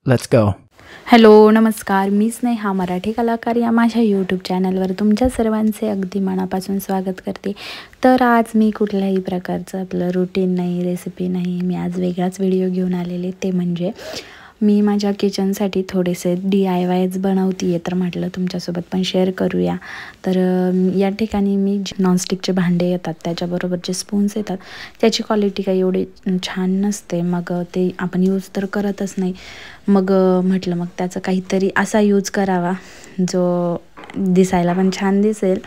Let's go. Hello नमस्कार, मी स्नेहा मराठी कलाकार या माझ्या यूट्यूब चॅनलवर तुमच्या सर्वांचे अगदी मनापासून स्वागत करते. तर आज मी कुठल्याही प्रकारचं आपलं रुटीन नाही, रेसिपी नाही, मी आज वेगळाच व्हिडिओ घेऊन आलेले. ते म्हणजे मी माझ्या किचनसाठी थोडेसे DIYs बनवते आहे, तर म्हटलं तुमच्यासोबत पण शेअर करूया. तर या ठिकाणी मी नॉनस्टिकचे भांडे येतात, त्याच्याबरोबर जे स्पून्स येतात त्याची क्वालिटी काही एवढी छान नसते. मग ते आपण यूज तर करतच नाही. मग म्हटलं मग त्याचा काहीतरी असा यूज करावा जो दिसायला पण छान दिसेल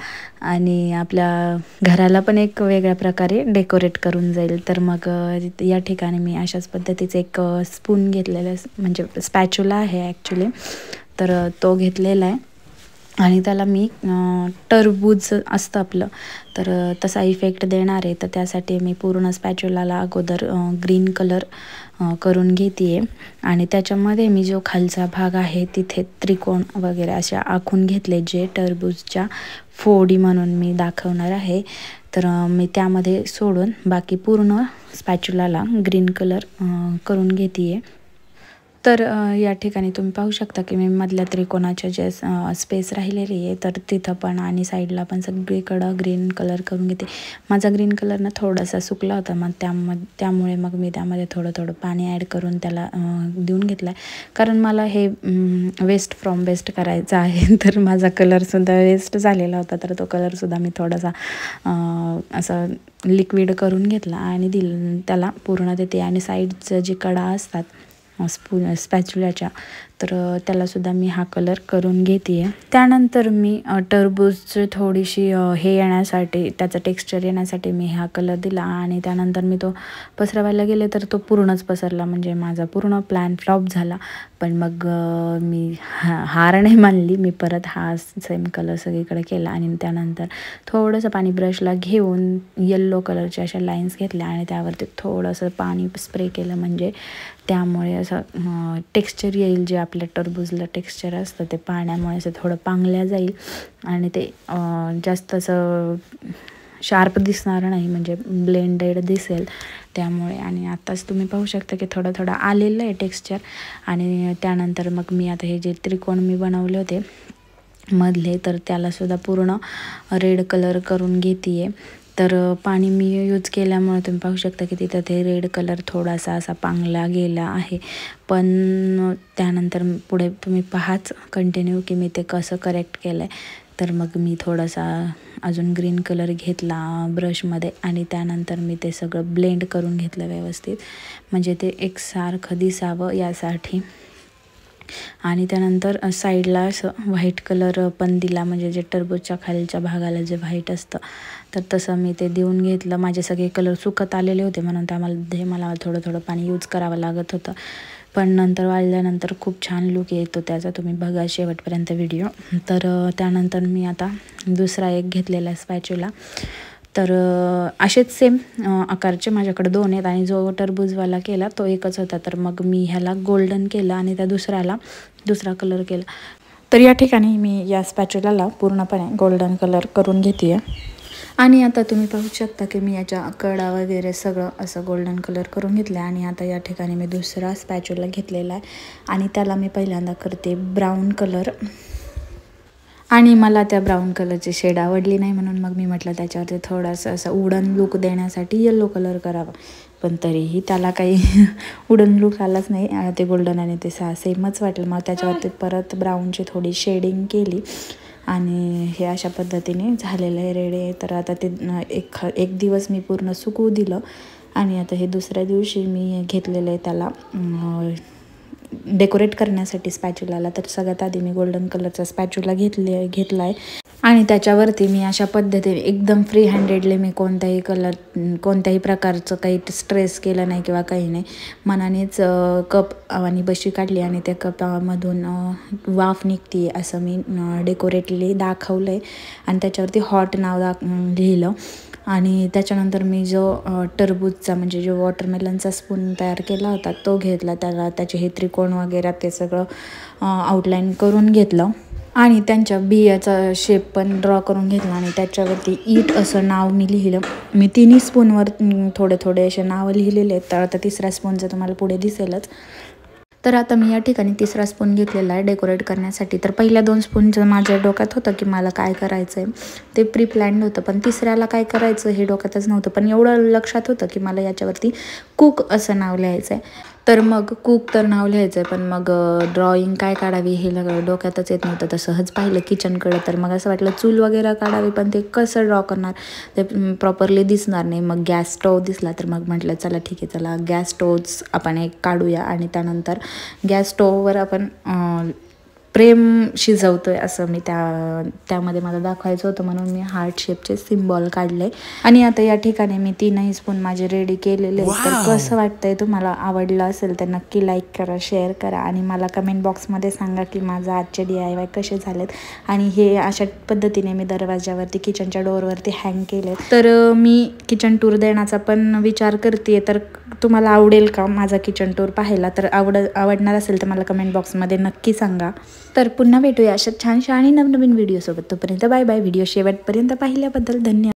आणि आपल्या घराला पण एक वेगळ्या प्रकारे डेकोरेट करून जाईल. तर मग या ठिकाणी मी अशाच पद्धतीचे एक स्पून घेतलेला म्हणजे स्पॅच्युला आहे ॲक्च्युली. तर तो घेतलेला आहे आणि त्याला मी टरबूज असतं आपलं, तर तसा इफेक्ट देणार आहे. तर त्यासाठी मी पूर्ण स्पॅच्युलाला अगोदर ग्रीन कलर करून घेते आहे आणि त्याच्यामध्ये मी जो खालचा भाग आहे तिथे त्रिकोण वगैरे असे आखून घेतले, जे टरबूजच्या फोडी म्हणून मी दाखवणार आहे. तर मी त्यामध्ये सोडून बाकी पूर्ण स्पॅच्युलाला ग्रीन कलर करून घेते आहे. तर या ठिकाणी तुम्ही पाहू शकता की मी मधल्या त्रिकोणाच्या जे स्पेस राहिलेली आहे तर तिथं पण आणि साईडला पण सगळीकडं ग्रीन कलर करून घेते. माझा ग्रीन कलर ना थोडासा सुकला होता, मग त्यामुळे मग मी त्यामध्ये थोडं पाणी ॲड करून त्याला देऊन घेतला आहे. कारण मला हे वेस्ट फ्रॉम बेस्ट करायचं आहे. तर माझा कलरसुद्धा वेस्ट झालेला होता, तर तो कलरसुद्धा मी थोडासा असं लिक्विड करून घेतला आणि त्याला पूर्ण देते. आणि साईडचं जी कडा असतात स्पॅच्युलाच्या, तर त्यालासुद्धा मी हा कलर करून घेते आहे. त्यानंतर मी टरबूजची थोडीशी हे येण्यासाठी, त्याचं टेक्स्चर येण्यासाठी मी हा कलर दिला आणि त्यानंतर मी तो पसरवायला गेले तर तो पूर्णच पसरला, म्हणजे माझा पूर्ण प्लॅन फ्लॉप झाला. पण मग मी हार नाही मानली, मी परत हा सेम कलर सगळीकडे केला आणि त्यानंतर थोडंसं पाणी ब्रशला घेऊन येल्लो कलरच्या अशा लाईन्स घेतल्या आणि त्यावरती थोडंसं पाणी स्प्रे केलं, म्हणजे त्यामुळे असं टेक्स्चर येईल, जे आपल्या टरबूजला टेक्स्चर असतं ते पाण्यामुळे असं थोडं पांगल्या जाईल आणि ते जास्त असं शार्प दिसणार नाही, म्हणजे ब्लेंडेड दिसेल त्यामुळे. आणि आत्ताच तुम्ही पाहू शकता की थोडं आलेलं आहे टेक्स्चर. आणि त्यानंतर मग मी आता हे जे त्रिकोण मी बनवले होते मधले, तर त्यालासुद्धा पूर्ण रेड कलर करून घेते आहे. तर पाणी मी यूज केल्यामुळे तुम्ही पाहू शकता की तिथं ते रेड कलर थोडासा असा पांगला गेला आहे. पण त्यानंतर पुढे तुम्ही पाहाच कंटिन्यू की मी ते कसं करेक्ट केलं आहे. तर मग मी थोडासा अजून ग्रीन कलर घेतला ब्रशमध्ये आणि त्यानंतर मी ते सगळं ब्लेंड करून घेतलं व्यवस्थित, म्हणजे ते एकसारखं दिसावं यासाठी. आणि त्यानंतर साईडला असं व्हाईट कलर पण दिला, म्हणजे जे टरबूजच्या खालच्या भागाला जे व्हाईट असतं तर तसं मी ते देऊन घेतलं. माझे सगळे कलर सुकत आलेले होते म्हणून त्यामध्ये मला थोडं पाणी यूज करावं लागत होतं. पण नंतर वाळल्यानंतर खूप छान लुक येतो त्याचा, तुम्ही बघा शेवटपर्यंत व्हिडिओ. तर त्यानंतर मी आता दुसरा एक घेतलेला स्पॅच्युला. तर असेच सेम आकारचे माझ्याकडे 2 आहेत आणि जो टरबूजवाला केला तो एकच होता. तर मग मी ह्याला गोल्डन केलं आणि त्या दुसरा कलर केला. तर या ठिकाणी मी या स्पॅच्युलाला पूर्णपणे गोल्डन कलर करून घेते आहे. आणि आता तुम्ही पाहू शकता की मी याच्या कडा वगैरे सगळं असं गोल्डन कलर करून घेतलं आहे. आणि आता या ठिकाणी मी दुसरा स्पॅच्युला घेतलेला आहे आणि त्याला मी पहिल्यांदा करते ब्राऊन कलर. आणि मला त्या ब्राऊन कलरची शेड आवडली नाही, म्हणून मग मी म्हटलं त्याच्यावरती थोडासा असं वुडन लुक देण्यासाठी येल्लो कलर करावा. पण तरीही त्याला काही वुडन लुक आलाच नाही, ते गोल्डन आणि ते सेमच वाटलं. मग त्याच्यावरती परत ब्राऊनची थोडी शेडिंग केली आणि हे अशा पद्धतीने झालेलं आहे रेडी. तर आता ते एक दिवस मी पूर्ण सुकवू दिलं आणि आता हे दुसऱ्या दिवशी मी घेतलेलं आहे त्याला डेकोरेट करण्यासाठी स्पॅच्युलाला. तर सगळ्यात आधी मी गोल्डन कलरचा स्पॅच्युला घेतला आहे आणि त्याच्यावरती मी अशा पद्धतीने एकदम फ्री हँडेडली मी कोणत्याही प्रकारचं काही स्ट्रेस केलं नाही किंवा काही नाही, मनानेच कप आणि बशी काढली आणि त्या कपामधून वाफ निघते असं मी डेकोरेटली दाखवलं आहे. आणि त्याच्यावरती हॉट नाव लिहिलं. आणि त्याच्यानंतर मी जो टरबूजचा म्हणजे जो वॉटरमेलनचा स्पून तयार केला होता तो घेतला, त्याचे हे त्रिकोण वगैरे ते सगळं आउटलाईन करून घेतलं आणि त्यांच्या बियाचा शेप पण ड्रॉ करून घेतला आणि त्याच्यावरती ईट असं नाव मी लिहिलं. मी तिन्ही स्पूनवर थोडे असे नावं लिहिलेले आहेत. तर आता तिसऱ्या स्पूनचं तुम्हाला पुढे दिसेलच. तर आता मी या ठिकाणी 3रा स्पून घेतलेला आहे डेकोरेट करण्यासाठी. तर पहिल्या 2 स्पूनचं माझ्या डोक्यात होतं की मला काय करायचं आहे, ते प्री प्लॅन्ड होतं. पण 3ऱ्याला काय करायचं हे डोक्यातच नव्हतं. पण एवढं लक्षात होतं की मला याच्यावरती कुक असं नाव लिहायचं आहे. तर मग कुक तर नाव लिहायचं आहे, पण मग ड्रॉइंग काय काढावी हे डोक्यातच येत नव्हतं. तर सहज पाहिलं किचनकडं, तर मग असं वाटलं चूल वगैरे काढावी, पण ते कसं ड्रॉ करणार, ते प्रॉपरली दिसणार नाही. मग गॅस स्टोव दिसला, तर मग म्हटलं चला ठीक आहे, चला गॅस स्टोव्ज आपण एक काढूया. आणि त्यानंतर गॅस स्टोववर आपण प्रेम शिजवतोय असं मी त्यामध्ये मला दाखवायचं होतं, म्हणून मी हार्ट शेपचे सिम्बॉल काढले. आणि आता या ठिकाणी मी 3ही स्पून माझे रेडी केलेले. तर कसं वाटतंय, तुम्हाला आवडलं असेल तर नक्की लाईक करा, शेअर करा आणि मला कमेंट बॉक्समध्ये सांगा की माझा आजचे DIY कसे झालेत. आणि हे अशा पद्धतीने मी दरवाजावरती किचनच्या डोअरवरती हँग केले. तर मी किचन टूर देण्याचा पण विचार करते. तर तुम्हाला आवडेल का माझा किचन टूर पाहायला? तर आवडणार असेल तर मला कमेंट बॉक्समध्ये नक्की सांगा. तर पुन्हा भेटूया अशा छानशा आणि नवनवीन व्हिडिओसोबत. तोपर्यंत बाय बाय. व्हिडिओ शेवटपर्यंत पाहिल्याबद्दल धन्यवाद.